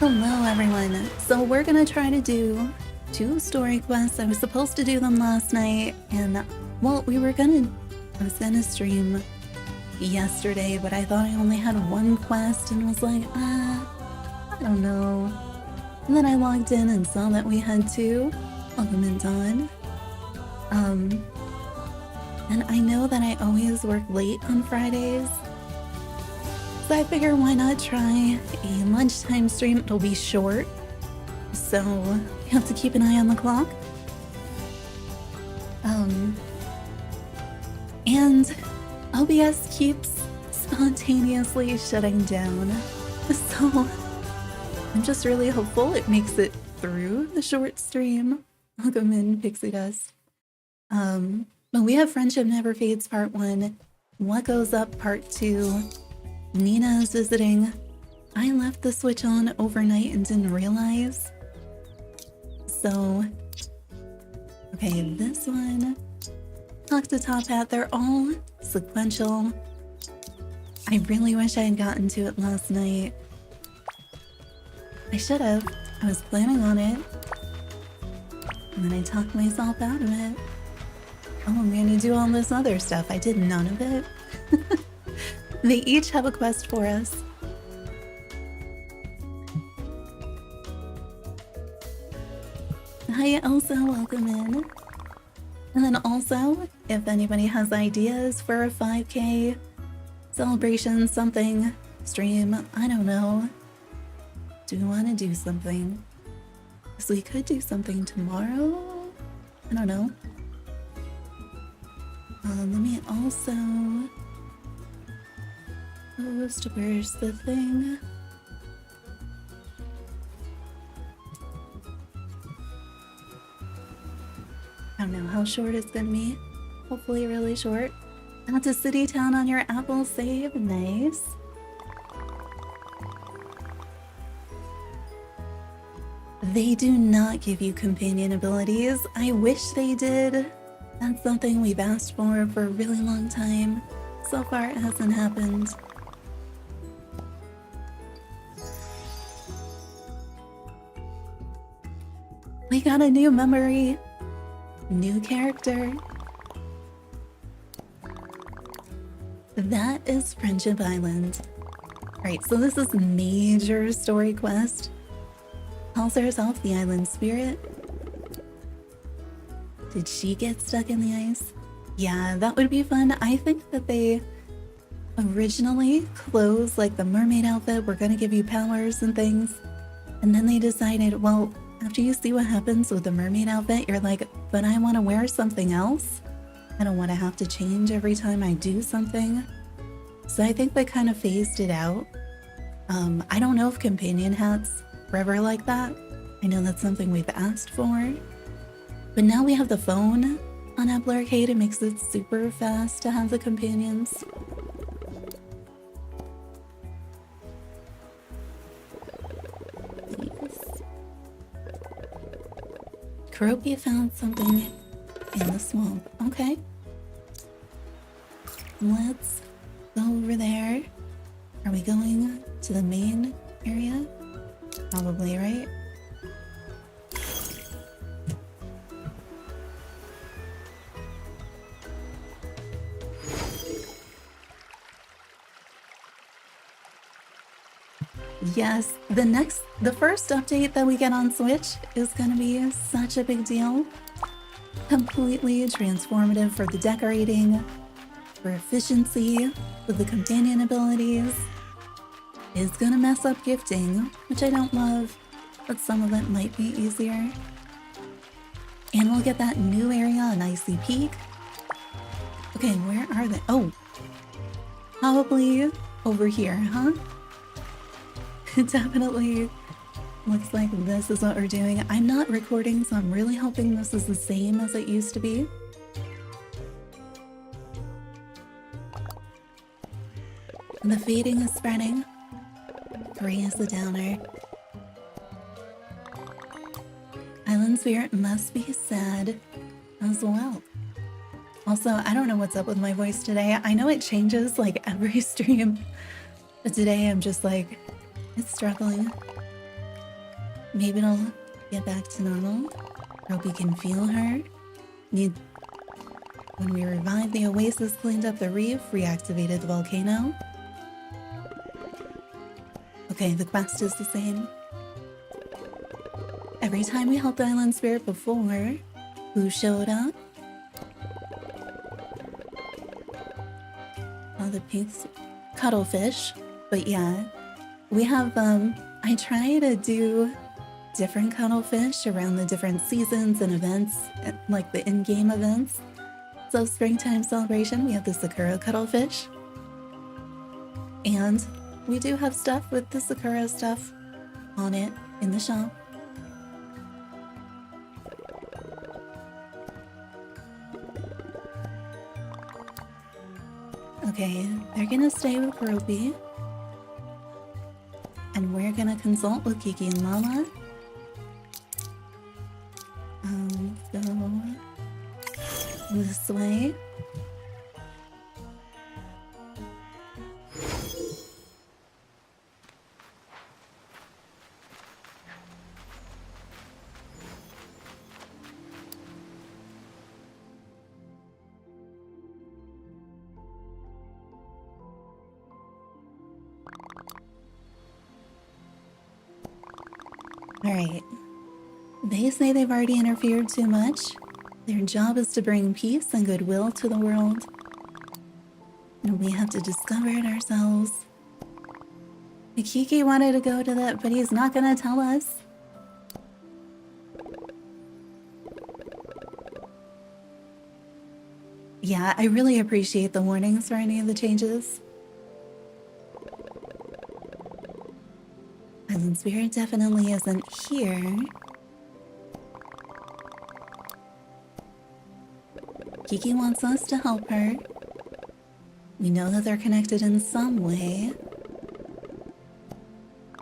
Hello everyone. So we're gonna try to do 2 story quests. I was supposed to do them last night and well, I was gonna stream yesterday, but I thought I only had 1 quest and was like, I don't know. And then I logged in and saw that we had 2. Welcome in, Dawn. And I know that I always work late on Fridays. So I figure why not try a lunchtime stream. It'll be short, so you have to keep an eye on the clock. And OBS keeps spontaneously shutting down, so I'm just really hopeful it makes it through the short stream. Welcome in, Pixie Dust. But we have Friendship Never Fades Part 1, What Goes Up Part 2, Nina is visiting. I left the Switch on overnight and didn't realize. So, okay, this one. Talk to Top Hat. They're all sequential. I really wish I had gotten to it last night. I should have. I was planning on it. And then I talked myself out of it. Oh, I'm gonna do all this other stuff. I did none of it. They each have a quest for us. Hi Elsa, welcome in. And then also, if anybody has ideas for a 5K celebration, something, stream, I don't know. Do we want to do something? So we could do something tomorrow? I don't know. Let me also... where's the thing? I don't know how short it's gonna be. Hopefully really short. Add to City Town on your Apple save. Nice. They do not give you companion abilities. I wish they did. That's something we've asked for a really long time. So far it hasn't happened. We got a new memory, new character. That is Friendship Island. Alright, so this is major story quest. Calls herself the island spirit. Did she get stuck in the ice? Yeah, that would be fun. I think that they originally closed like the mermaid outfit, we're gonna give you powers and things. And then they decided, well, after you see what happens with the mermaid outfit, you're like, but I want to wear something else. I don't want to have to change every time I do something. So I think they kind of phased it out. I don't know if companion hats were ever like that. I know that's something we've asked for. But now we have the phone on Apple Arcade. It makes it super fast to have the companions. Kuroki found something in the swamp. Okay. Let's go over there. Are we going to the main area? Probably, right? Yes, the first update that we get on Switch is gonna be such a big deal. Completely transformative for the decorating, for efficiency, with the companion abilities. It's gonna mess up gifting, which I don't love, but some of it might be easier. And we'll get that new area on Icy Peak. Okay, where are they? Oh, probably over here, huh? It definitely looks like this is what we're doing. I'm not recording, so I'm really hoping this is the same as it used to be. The fading is spreading. Gray is the downer. Island Spirit must be sad as well. Also, I don't know what's up with my voice today. I know it changes like every stream, but today I'm just like, it's struggling. Maybe it'll get back to normal. Hope we can feel her. When we revived the oasis, cleaned up the reef, reactivated the volcano. Okay, the quest is the same. Every time we helped the island spirit before, who showed up? Oh, the pink cuttlefish. But yeah, we have, I try to do different cuttlefish around the different seasons and events, like the in-game events. So springtime celebration, we have the Sakura cuttlefish. And we do have stuff with the Sakura stuff on it in the shop. Okay, they're gonna stay with Groupie. And we're gonna consult with Kiki and Lala. So this way. Alright. They say they've already interfered too much. Their job is to bring peace and goodwill to the world. And we have to discover it ourselves. Kiki wanted to go to that, but he's not gonna tell us. Yeah, I really appreciate the warnings for any of the changes. Island Spirit definitely isn't here. Kiki wants us to help her. We know that they're connected in some way.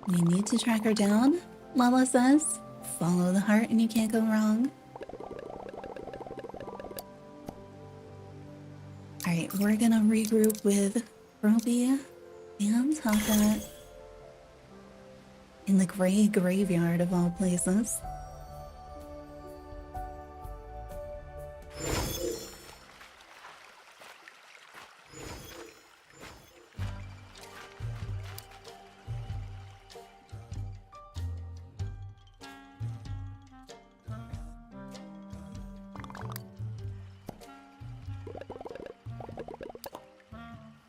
We need to track her down, Lala says. Follow the heart and you can't go wrong. Alright, we're gonna regroup with Roby and Taka in the gray graveyard of all places.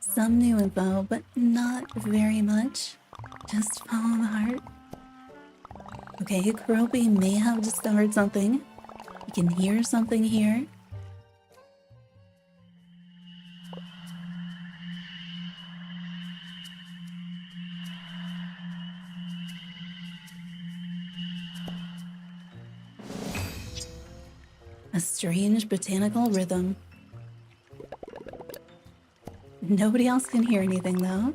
Some new info, but not very much. Just follow the heart. Okay, Kurobi may have discovered something. You can hear something here. A strange botanical rhythm. Nobody else can hear anything, though.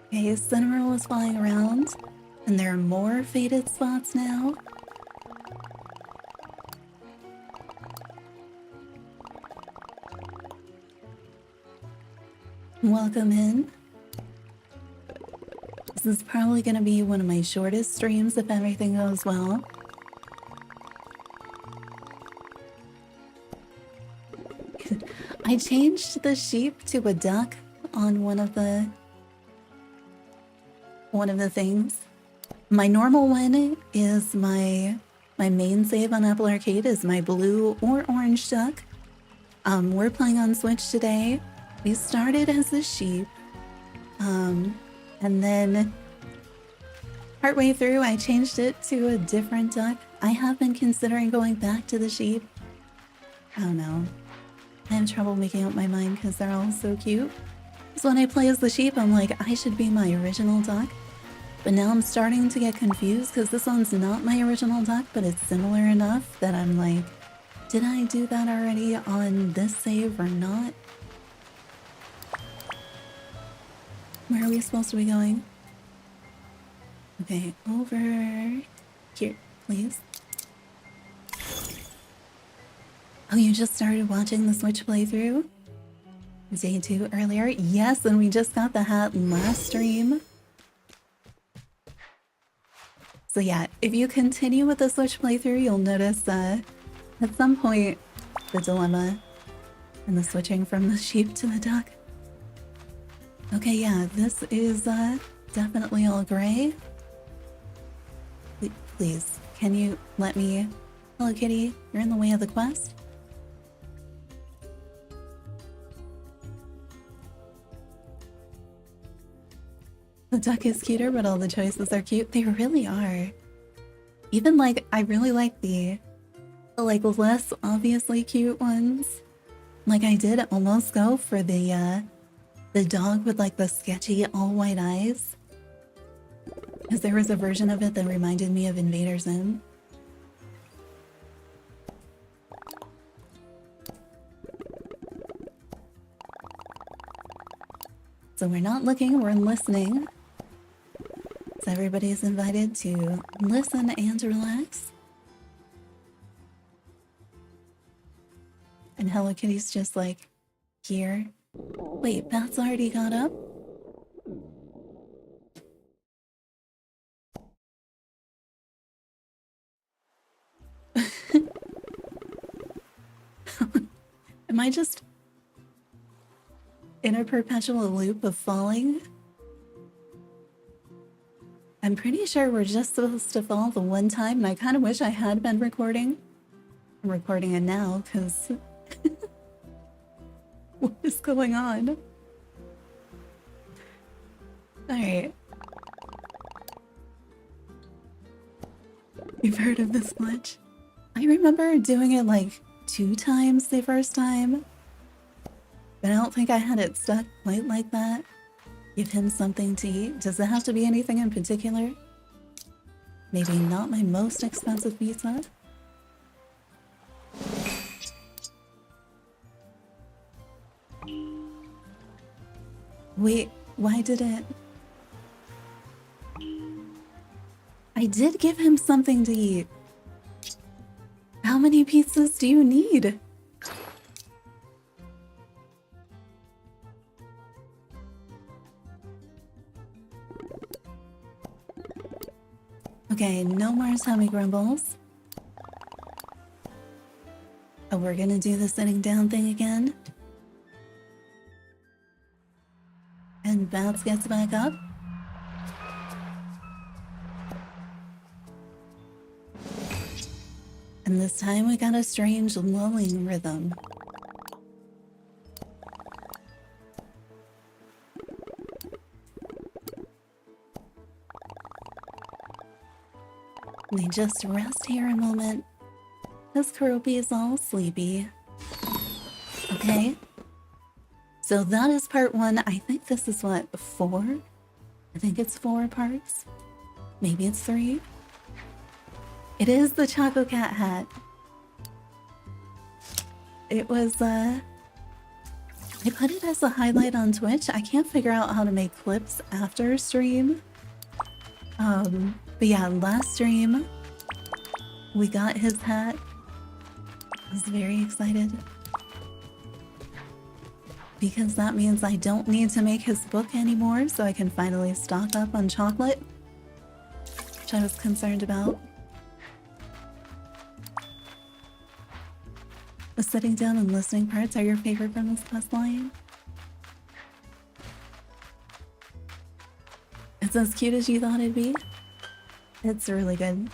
Okay, Cinnamon is flying around, and there are more faded spots now. Welcome in. This is probably going to be one of my shortest streams if everything goes well. I changed the sheep to a duck on one of the things. My normal one is my main save on Apple Arcade is my blue or orange duck. We're playing on Switch today. We started as a sheep, and then partway through I changed it to a different duck. I have been considering going back to the sheep. I don't know. I have trouble making up my mind because they're all so cute. So when I play as the sheep, I'm like, I should be my original duck. But now I'm starting to get confused because this one's not my original duck, but it's similar enough that I'm like, did I do that already on this save or not? Where are we supposed to be going? Okay, over here, please. Oh, you just started watching the Switch playthrough? Day 2 earlier? Yes, and we just got the hat last stream. So yeah, if you continue with the Switch playthrough, you'll notice at some point the dilemma and the switching from the sheep to the duck. Okay, yeah, this is definitely all gray. Please, can you let me... Hello, kitty. You're in the way of the quest? The duck is cuter, but all the choices are cute. They really are. Even, like, I really like the like, less obviously cute ones. Like, I did almost go for the dog with, like, the sketchy all-white eyes. Because there was a version of it that reminded me of Invader Zim. So we're not looking, we're listening. So everybody's invited to listen and relax. And Hello Kitty's just like, here. Wait, Badtz already got up? Am I just in a perpetual loop of falling? I'm pretty sure we're just supposed to fall the one time, and I kind of wish I had been recording. I'm recording it now, because... what is going on? Alright. You've heard of this glitch? I remember doing it like 2 times the first time, but I don't think I had it stuck quite like that. Give him something to eat. Does it have to be anything in particular? Maybe not my most expensive pizza? Wait, why did it... I did give him something to eat. How many pizzas do you need? Okay, no more tummy grumbles. Oh, we're gonna do the sitting down thing again. And Badtz gets back up. And this time we got a strange lulling rhythm. We just rest here a moment. This Karopi is all sleepy. Okay. So that is part 1. I think this is what, 4? I think it's 4 parts. Maybe it's 3. It is the Choco Cat hat. It was, I put it as a highlight on Twitch. I can't figure out how to make clips after stream. But yeah, last stream, we got his hat. I was very excited. Because that means I don't need to make his book anymore, so I can finally stock up on chocolate. Which I was concerned about. The sitting down and listening parts are your favorite from this quest line? It's as cute as you thought it'd be. It's really good.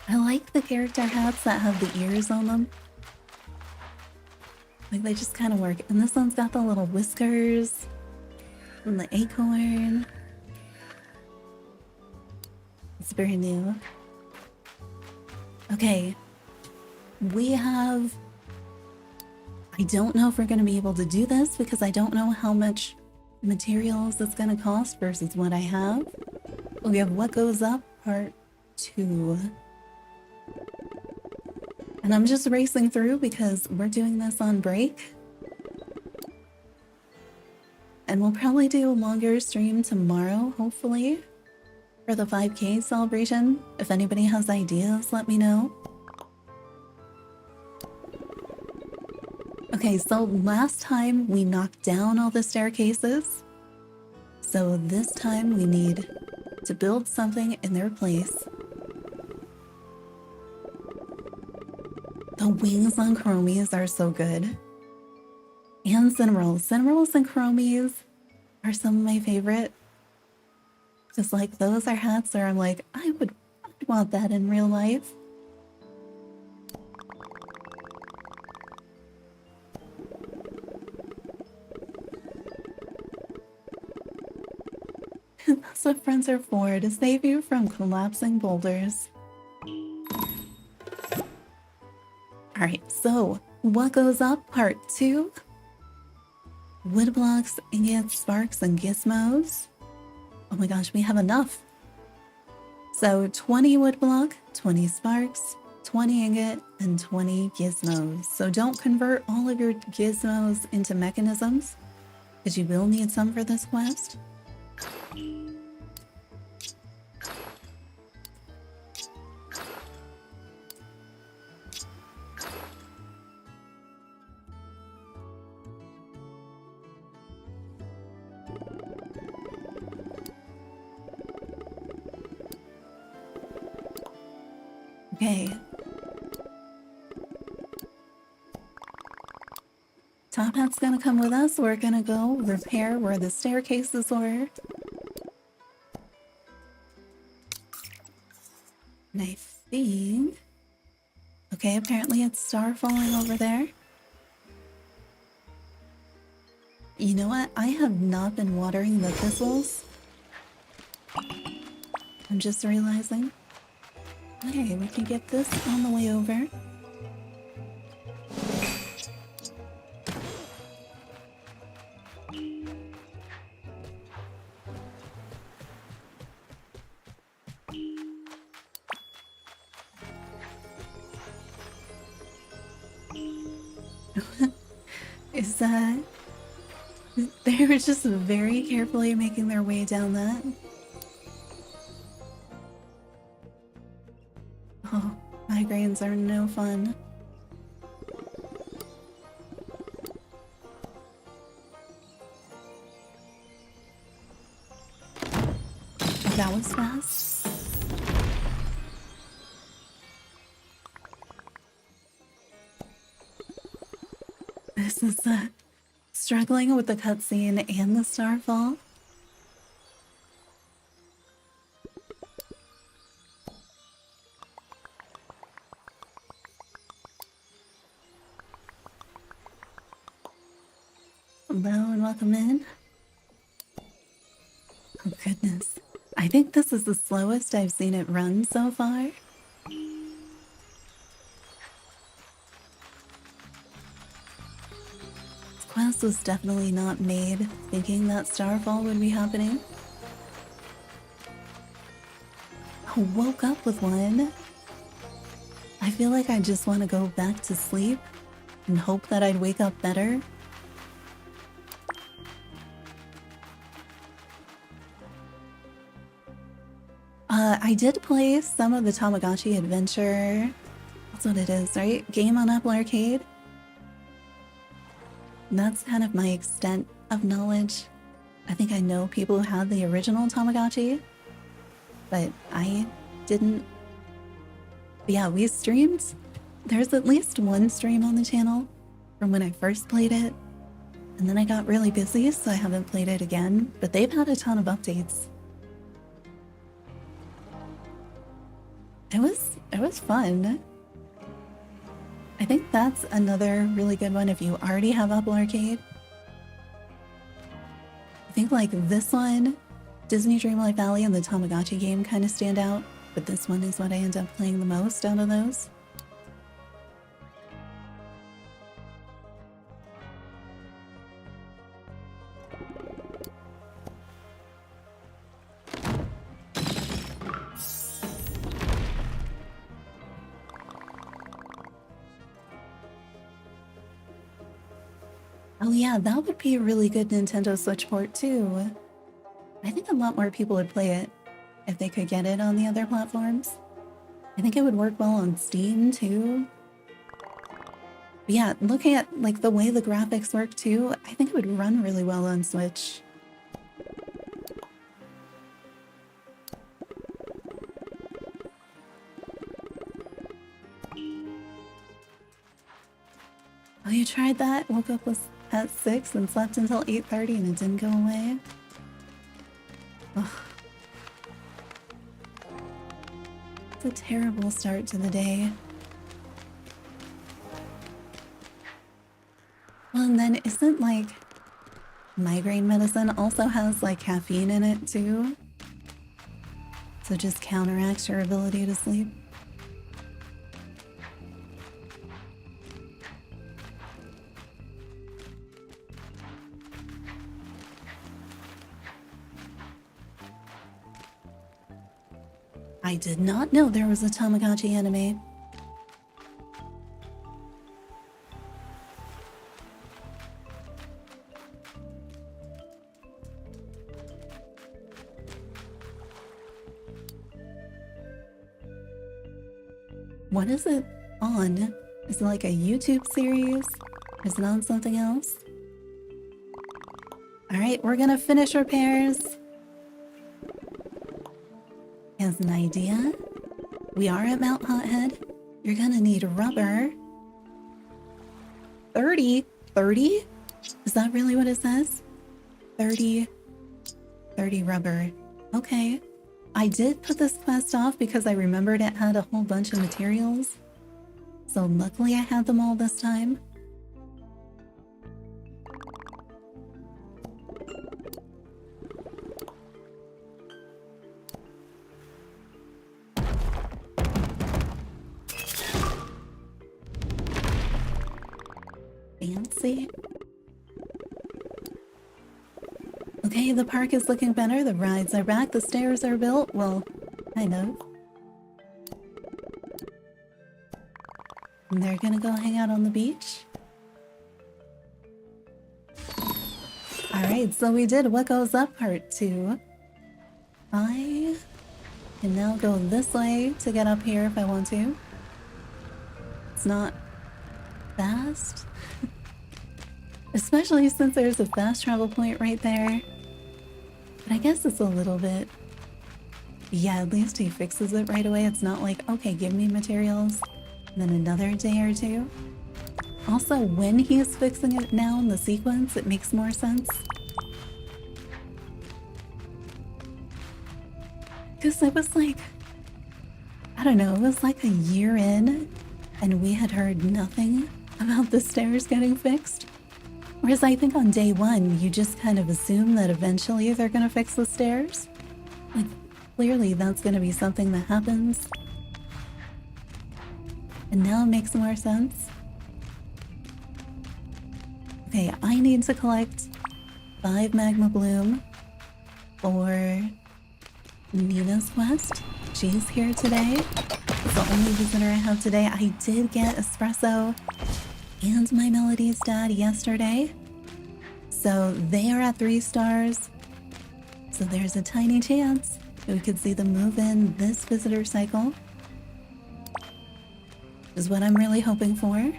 I like the character hats that have the ears on them. Like, they just kind of work. And this one's got the little whiskers and the acorn. It's very new. Okay. We have... I don't know if we're going to be able to do this because I don't know how much materials it's going to cost versus what I have. We have What Goes Up, Part 2. And I'm just racing through because we're doing this on break. and we'll probably do a longer stream tomorrow, hopefully, for the 5K celebration. If anybody has ideas, let me know. Okay, so last time we knocked down all the staircases. So this time we need to build something in their place. The wings on chromies are so good. And cinnamorolls. Cinnamorolls and chromies are some of my favorite. Just like those are hats where I'm like, I'd want that in real life. That's what friends are for, to save you from collapsing boulders. Alright, so what goes up? Part 2. Wood blocks, ingots, sparks, and gizmos. Oh my gosh, we have enough. So 20 wood block, 20 sparks, 20 ingot, and 20 gizmos. So don't convert all of your gizmos into mechanisms, because you will need some for this quest. Okay. Top Hat's gonna come with us. We're gonna go repair where the staircases were. And I think... Okay, apparently it's star falling over there. You know what? I have not been watering the thistles. I'm just realizing. Okay, we can get this on the way over. They were just very carefully making their way down that. Oh, migraines are no fun. That was fast. This is struggling with the cutscene and the starfall. Hello and welcome in. Oh goodness. I think this is the slowest I've seen it run so far. This quest was definitely not made thinking that starfall would be happening. I woke up with one. I feel like I just want to go back to sleep and hope that I'd wake up better. I did play some of the Tamagotchi Adventure. That's what it is, right? Game on Apple Arcade. And that's kind of my extent of knowledge. I think I know people who had the original Tamagotchi, but I didn't. But yeah, we streamed. There's at least one stream on the channel from when I first played it, and then I got really busy, so I haven't played it again, but they've had a ton of updates. It was fun. I think that's another really good one if you already have Apple Arcade. I think like this one, Disney Dreamlight Valley and the Tamagotchi game kind of stand out, but this one is what I end up playing the most out of those. Oh yeah, that would be a really good Nintendo Switch port too. I think a lot more people would play it if they could get it on the other platforms. I think it would work well on Steam too. But yeah, looking at like the way the graphics work too, I think it would run really well on Switch. Oh, you tried that? Woke up at 6 and slept until 8:30 and it didn't go away? Ugh. It's a terrible start to the day. Well, and then isn't like migraine medicine also has like caffeine in it too? So just counteracts your ability to sleep. I did not know there was a Tamagotchi anime. What is it on? Is it like a YouTube series? Is it on something else? Alright, we're gonna finish repairs. Has an idea? We are at Mount Hothead. You're gonna need rubber. 30? 30? Is that really what it says? 30 rubber. Okay. I did put this quest off because I remembered it had a whole bunch of materials. So luckily I had them all this time. Fancy. Okay, the park is looking better, the rides are back, the stairs are built, well, kind of. And they're gonna go hang out on the beach. Alright, so we did What Goes Up Part 2. I can now go this way to get up here if I want to. It's not fast. Especially since there's a fast travel point right there. But I guess it's a little bit... Yeah, at least he fixes it right away. It's not like, okay, give me materials, and then another day or two. Also, when he's fixing it now in the sequence, it makes more sense. Because it was like... I don't know, it was like a year in, and we had heard nothing about the stairs getting fixed. Whereas I think on day one, you just kind of assume that eventually they're gonna fix the stairs. Like, clearly that's gonna be something that happens. And now it makes more sense. Okay, I need to collect 5 Magma Bloom for Nina's quest. She's here today. It's the only visitor I have today. I did get Espresso and my Melody's dad yesterday. So they are at 3 stars. So there's a tiny chance that we could see them move in this visitor cycle. Is what I'm really hoping for.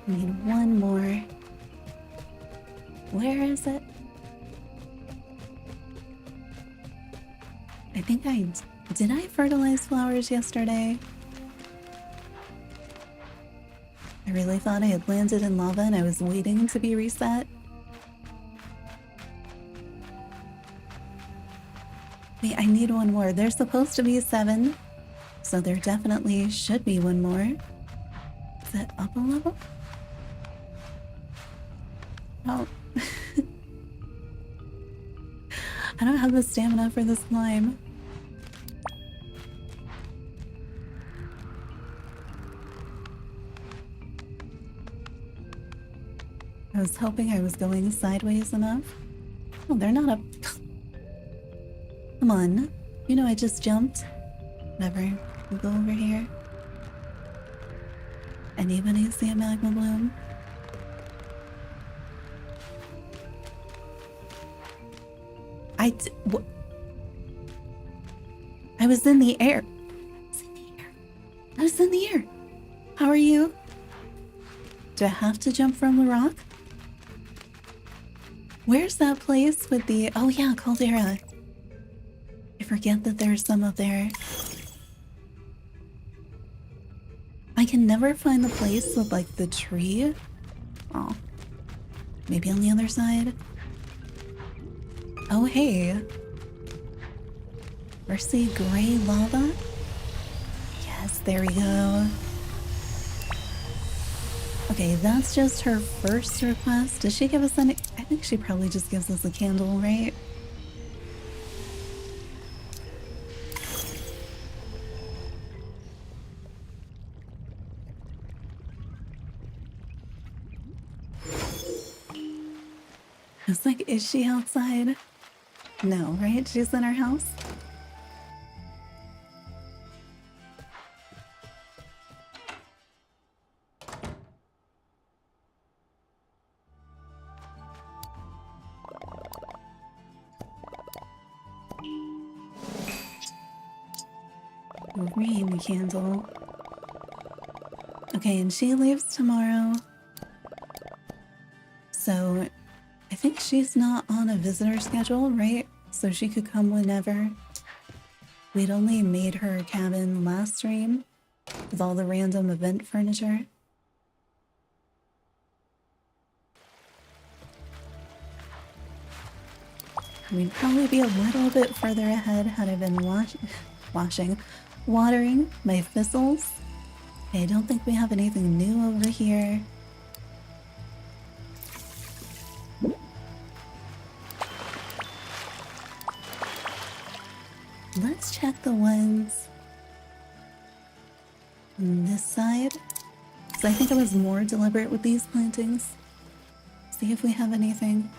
I need one more. Where is it? I think did I fertilize flowers yesterday? I really thought I had landed in lava and I was waiting to be reset. Wait, I need one more. There's supposed to be 7, so there definitely should be one more. Is that up a level? Oh. I don't have the stamina for this climb. was hoping I was going sideways enough. Oh, they're not up. Come on. You know I just jumped. Whatever. We'll go over here. Anybody see a magma bloom? I was in the air. I was in the air. How are you? Do I have to jump from the rock? Where's that place with the... Oh yeah, caldera. I forget that there's some up there. I can never find the place with like the tree. Oh. Maybe on the other side? Oh hey. Mercy gray lava? Yes, there we go. Okay, that's just her first request. Does she give us any? I think she probably just gives us a candle, right? I was like, is she outside? No, right? She's in her house? Green candle. Okay, and she leaves tomorrow. So I think she's not on a visitor schedule, right? So she could come whenever. We'd only made her cabin last stream with all the random event furniture. We'd probably be a little bit further ahead had I been watering my thistles. Okay, I don't think we have anything new over here. Let's check the ones on this side. So I think I was more deliberate with these plantings. See if we have anything.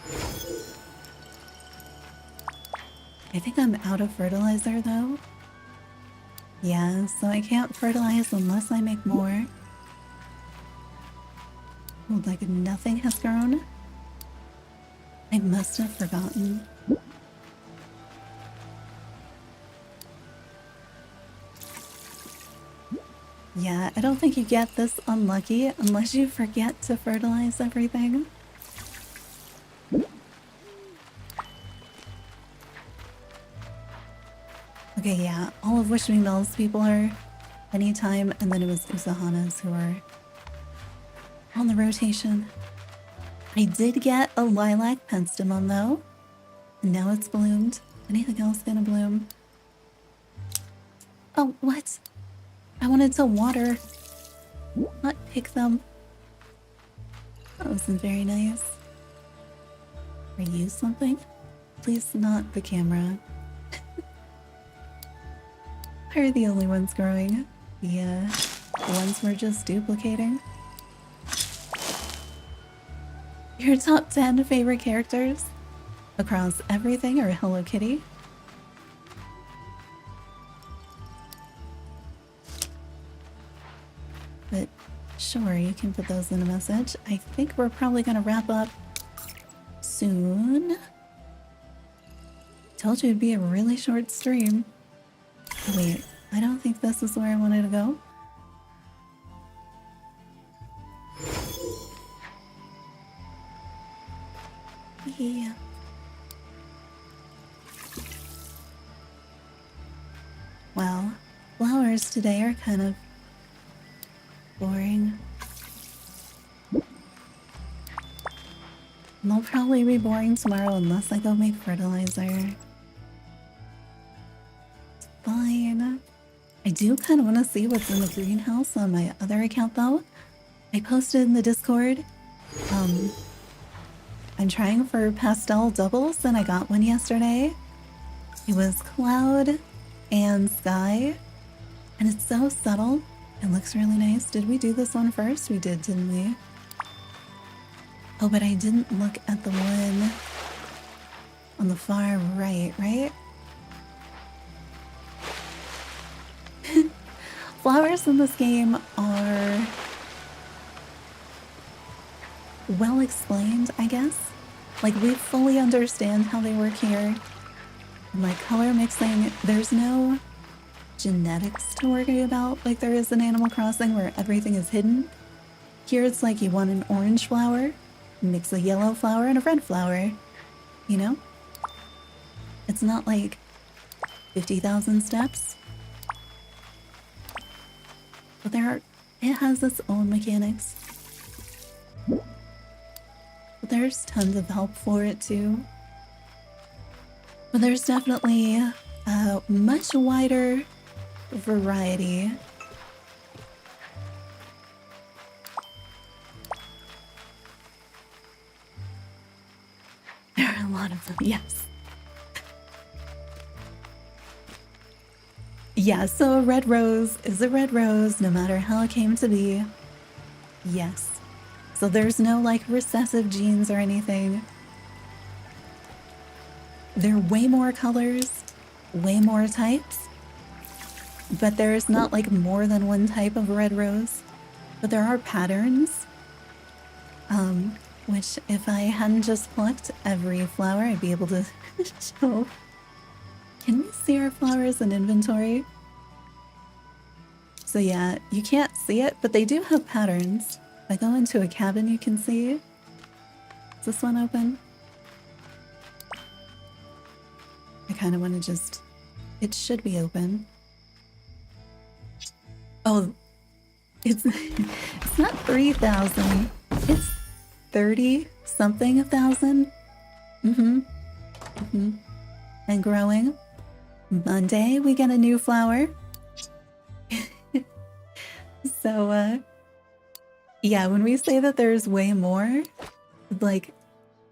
I think I'm out of fertilizer though. Yeah, so I can't fertilize unless I make more. Oh, like nothing has grown? I must have forgotten. Yeah, I don't think you get this unlucky unless you forget to fertilize everything. Okay, yeah, all of Wish Me Bell's people are anytime, and then it was Usahana's who are on the rotation. I did get a lilac penstemon though, and now it's bloomed. Anything else gonna bloom? Oh, what? I wanted to water, not pick them. That wasn't very nice. Or use something? Please not the camera. Are the only ones growing? Yeah, the ones we're just duplicating. Your top 10 favorite characters across everything or Hello Kitty? But sure, you can put those in a message. I think we're probably gonna wrap up soon. Told you it'd be a really short stream. Wait, I don't think this is where I wanted to go. Yeah. Wow, flowers today are kind of boring. They'll probably be boring tomorrow unless I go make fertilizer. Fine. I do kind of want to see what's in the greenhouse on my other account though. I posted in the Discord. I'm trying for pastel doubles and I got one yesterday. It was cloud and sky. And it's so subtle. It looks really nice. Did we do this one first? We did, didn't we? Oh, but I didn't look at the one on the far right, right? Flowers in this game are well explained, I guess. Like, we fully understand how they work here. And like color mixing, there's no genetics to worry about like there is in Animal Crossing where everything is hidden. Here it's like you want an orange flower, mix a yellow flower and a red flower, you know? It's not like 50,000 steps. But it has its own mechanics. But there's tons of help for it too. But there's definitely a much wider variety. There are a lot of them, yes. Yeah, so a red rose is a red rose no matter how it came to be. Yes. So there's no like recessive genes or anything. There are way more colors, way more types, but there's not like more than one type of red rose. But there are patterns, which if I hadn't just plucked every flower, I'd be able to show. Can we see our flowers in inventory? So yeah, you can't see it, but they do have patterns. If I go into a cabin, you can see. Is this one open? I kind of want to just... It should be open. Oh, it's not 3,000. It's 30-something thousand. And growing. Monday, we get a new flower. So, yeah, when we say that there's way more, like,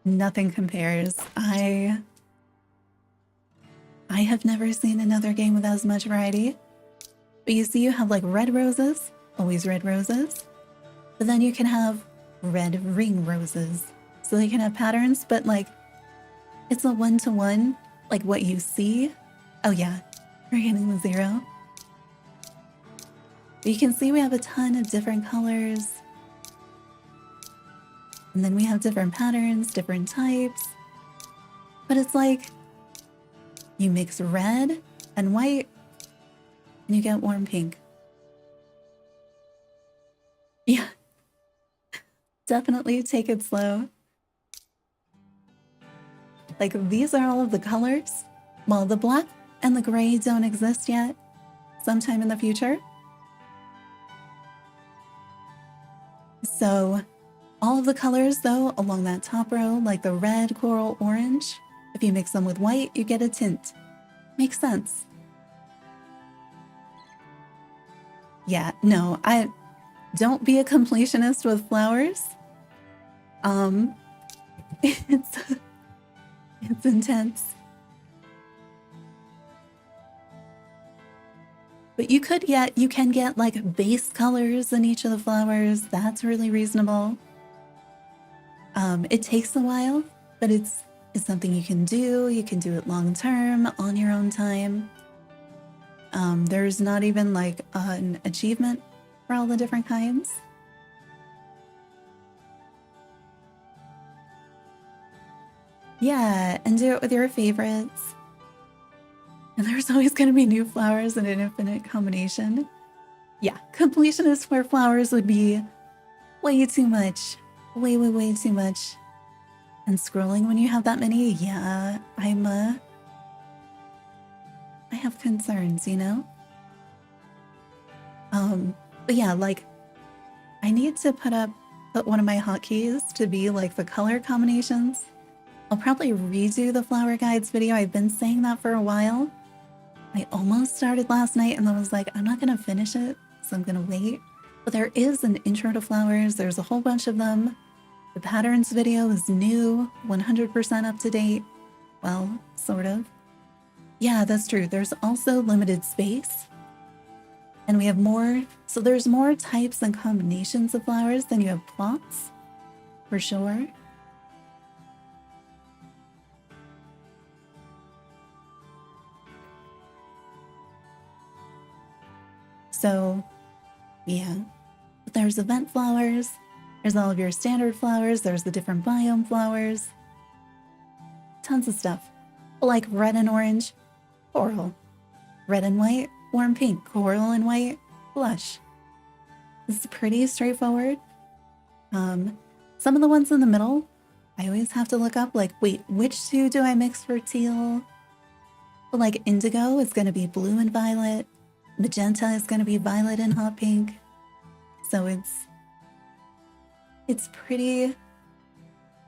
nothing compares. I have never seen another game with as much variety. But you see, you have like red roses, always red roses. But then you can have red ring roses. So they can have patterns, but like, it's a one-to-one, like what you see. Oh yeah, we're hitting the 0. But you can see we have a ton of different colors. And then we have different patterns, different types. But it's like, you mix red and white, and you get warm pink. Yeah. Definitely take it slow. Like, these are all of the colors. Well, the black and the gray don't exist yet. Sometime in the future. So, all of the colors, though, along that top row, like the red, coral, orange, if you mix them with white, you get a tint. Makes sense. Yeah, no, don't be a completionist with flowers. It's intense. But you can get like base colors in each of the flowers. That's really reasonable. It takes a while, but it's something you can do. You can do it long term on your own time. There's not even like an achievement for all the different kinds. Yeah, and do it with your favorites. And there's always going to be new flowers in an infinite combination. Yeah, completionist where flowers would be way too much. Way too much. And scrolling when you have that many, yeah, I have concerns, you know? But yeah, like, I need to put one of my hotkeys to be like the color combinations. I'll probably redo the flower guides video. I've been saying that for a while. I almost started last night and I was like, I'm not gonna finish it, so I'm gonna wait. But there is an intro to flowers. There's a whole bunch of them. The patterns video is new, 100% up to date. Well, sort of. Yeah, that's true. There's also limited space. And we have more, so there's more types and combinations of flowers than you have plots, for sure. So, yeah. But there's event flowers, there's all of your standard flowers, there's the different biome flowers. Tons of stuff. Like red and orange, coral. Red and white, warm pink. Coral and white, blush. It's pretty straightforward. Some of the ones in the middle, I always have to look up, like, wait, which two do I mix for teal? But like indigo is going to be blue and violet. Magenta is going to be violet and hot pink. So it's pretty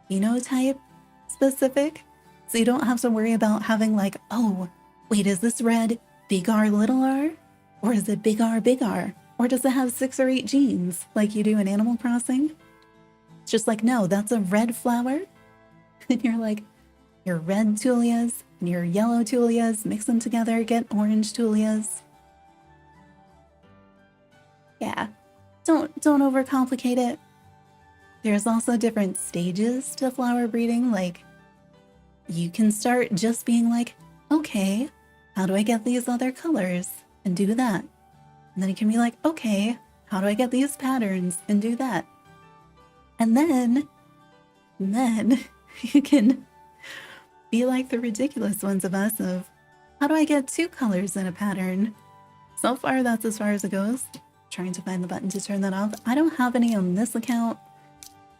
phenotype specific. So you don't have to worry about having like, oh, wait, is this red big R little r? Or is it big R big R? Or does it have 6 or 8 genes like you do in Animal Crossing? It's just like, no, that's a red flower. And you're like, your red tulias and your yellow tulias, mix them together, get orange tulias. Yeah, don't overcomplicate it. There's also different stages to flower breeding. Like, you can start just being like, okay, how do I get these other colors? And do that. And then you can be like, okay, how do I get these patterns? And do that. And then you can be like the ridiculous ones of us of, how do I get 2 colors in a pattern? So far, that's as far as it goes. Trying to find the button to turn that off. I don't have any on this account.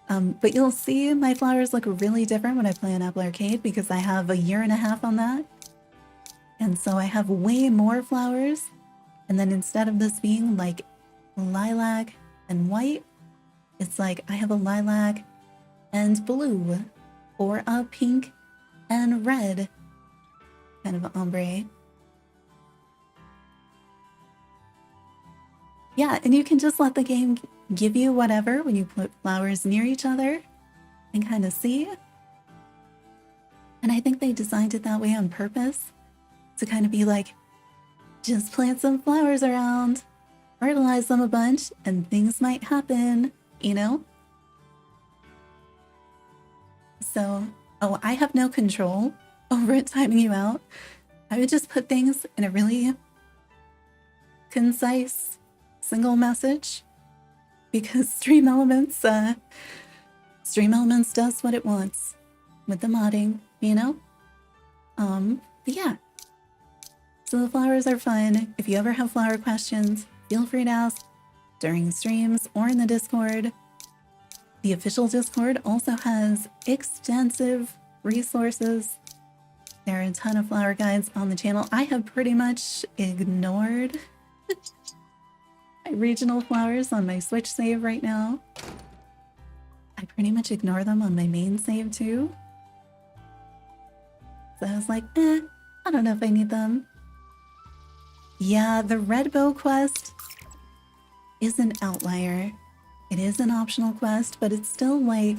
But you'll see my flowers look really different when I play on Apple Arcade because I have a 1.5 years on that. And so I have way more flowers. And then instead of this being like lilac and white, it's like I have a lilac and blue or a pink and red kind of ombre. Yeah, and you can just let the game give you whatever when you put flowers near each other and kind of see. And I think they designed it that way on purpose to kind of be like, just plant some flowers around, fertilize them a bunch, and things might happen, you know? So, oh, I have no control over it timing you out. I would just put things in a really concise single message because Stream Elements does what it wants with the modding, you know? But yeah. So the flowers are fun. If you ever have flower questions, feel free to ask during streams or in the Discord. The official Discord also has extensive resources. There are a ton of flower guides on the channel. I have pretty much ignored my regional flowers on my Switch save right now. I pretty much ignore them on my main save too. So I was like, I don't know if I need them. Yeah, the red bow quest is an outlier. It is an optional quest, but it's still like,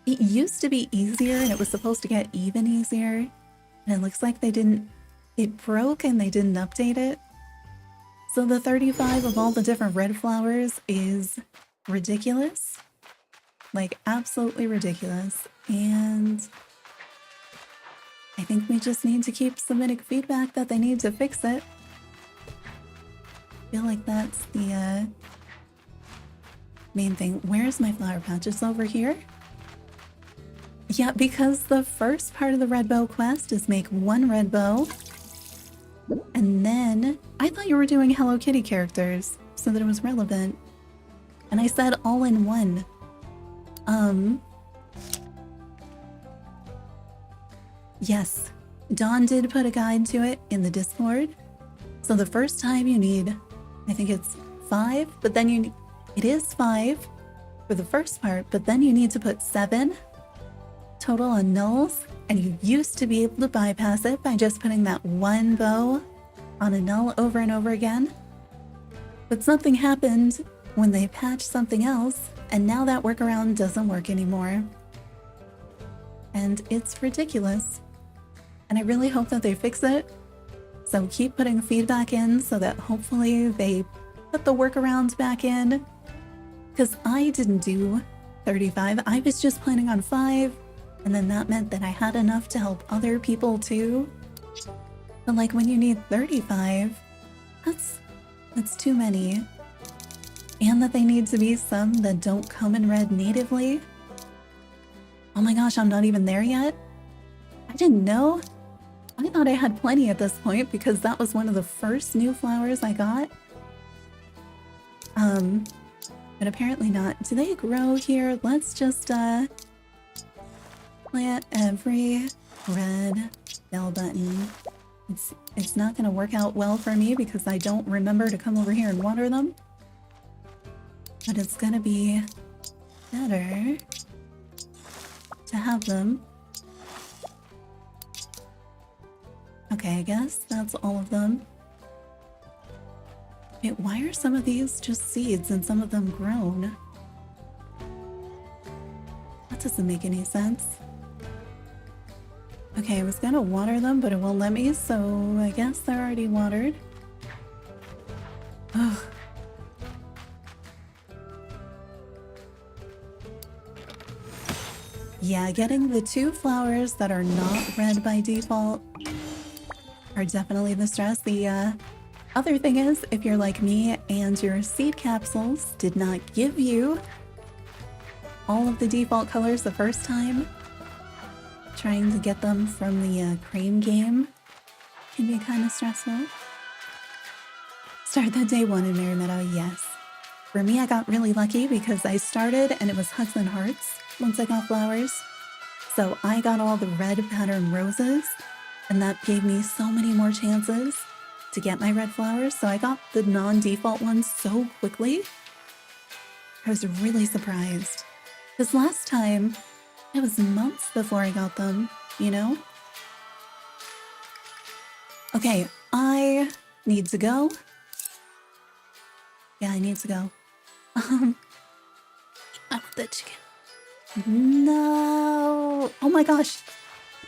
it used to be easier and it was supposed to get even easier. And it looks like it broke and they didn't update it. So the 35 of all the different red flowers is ridiculous. Like, absolutely ridiculous. And I think we just need to keep submitting feedback that they need to fix it. I feel like that's the main thing. Where's my flower patch? It's over here? Yeah, because the first part of the red bow quest is make 1 red bow. And then I thought you were doing Hello Kitty characters so that it was relevant. And I said all in one. Yes, Dawn did put a guide to it in the Discord. So the first time you need, I think it's 5, but then it is 5 for the first part, but then you need to put 7 total on nulls, and you used to be able to bypass it by just putting that 1 bow on a null over and over again. But something happened when they patched something else, and now that workaround doesn't work anymore. And it's ridiculous. And I really hope that they fix it. So keep putting feedback in so that hopefully they put the workarounds back in. Because I didn't do 35, I was just planning on 5, and then that meant that I had enough to help other people too. But like when you need 35, that's That's too many. And that they need to be some that don't come in red natively. Oh my gosh, I'm not even there yet? I didn't know. I thought I had plenty at this point because that was one of the first new flowers I got. But apparently not. Do they grow here? Let's just plant every red bell button. It's not gonna work out well for me because I don't remember to come over here and water them. But it's gonna be better to have them. Okay, I guess that's all of them. Wait, why are some of these just seeds and some of them grown? That doesn't make any sense. Okay, I was gonna water them, but it won't let me, so I guess they're already watered. Ugh. Yeah, getting the 2 flowers that are not red by default are definitely the stress. The other thing is, if you're like me and your seed capsules did not give you all of the default colors the first time, trying to get them from the crane game can be kind of stressful. Start that day 1 in Merry Meadow, yes. For me, I got really lucky because I started and it was hugs and hearts once I got flowers. So I got all the red pattern roses, and that gave me so many more chances to get my red flowers. So I got the non-default ones so quickly. I was really surprised. Because last time, it was months before I got them, you know? Okay, I need to go. Yeah, I need to go. I want the chicken. No! Oh my gosh!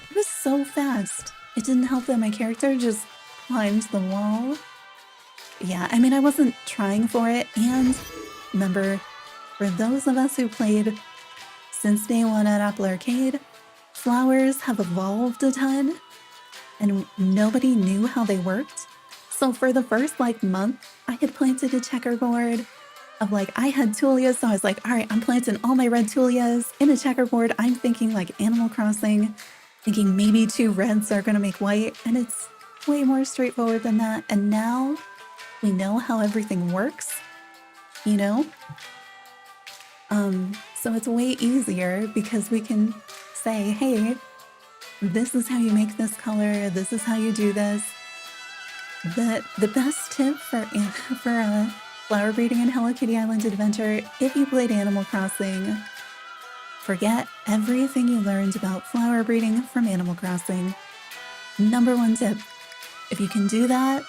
It was so fast. It didn't help that my character just climbed the wall. Yeah, I mean, I wasn't trying for it, and remember, for those of us who played since day 1 at Apple Arcade, flowers have evolved a ton, and nobody knew how they worked. So for the first, month, I had planted a checkerboard of, I had Tulias, so I was like, all right, I'm planting all my red Tulias in a checkerboard. I'm thinking, Animal Crossing, thinking maybe 2 reds are gonna make white, and it's way more straightforward than that. And now we know how everything works, you know? So it's way easier because we can say, hey, this is how you make this color, this is how you do this. The best tip for flower breeding in Hello Kitty Island Adventure, if you played Animal Crossing, forget everything you learned about flower breeding from Animal Crossing. Number 1 tip, if you can do that,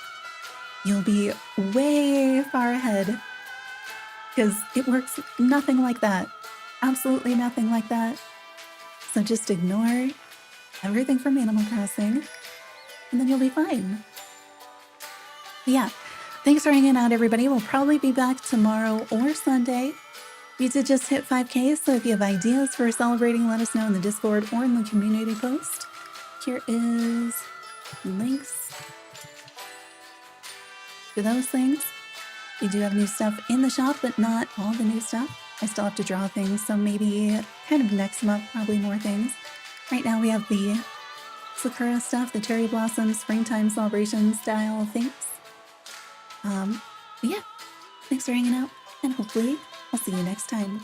you'll be way far ahead. Because it works nothing like that. Absolutely nothing like that. So just ignore everything from Animal Crossing, and then you'll be fine. But yeah, thanks for hanging out, everybody. We'll probably be back tomorrow or Sunday. We did just hit 5K, so if you have ideas for celebrating, let us know in the Discord or in the community post. Here is links to those things. We do have new stuff in the shop, but not all the new stuff. I still have to draw things, so maybe kind of next month, probably more things. Right now we have the Sakura stuff, the cherry blossom, springtime celebration style things. But yeah, thanks for hanging out, and hopefully I'll see you next time.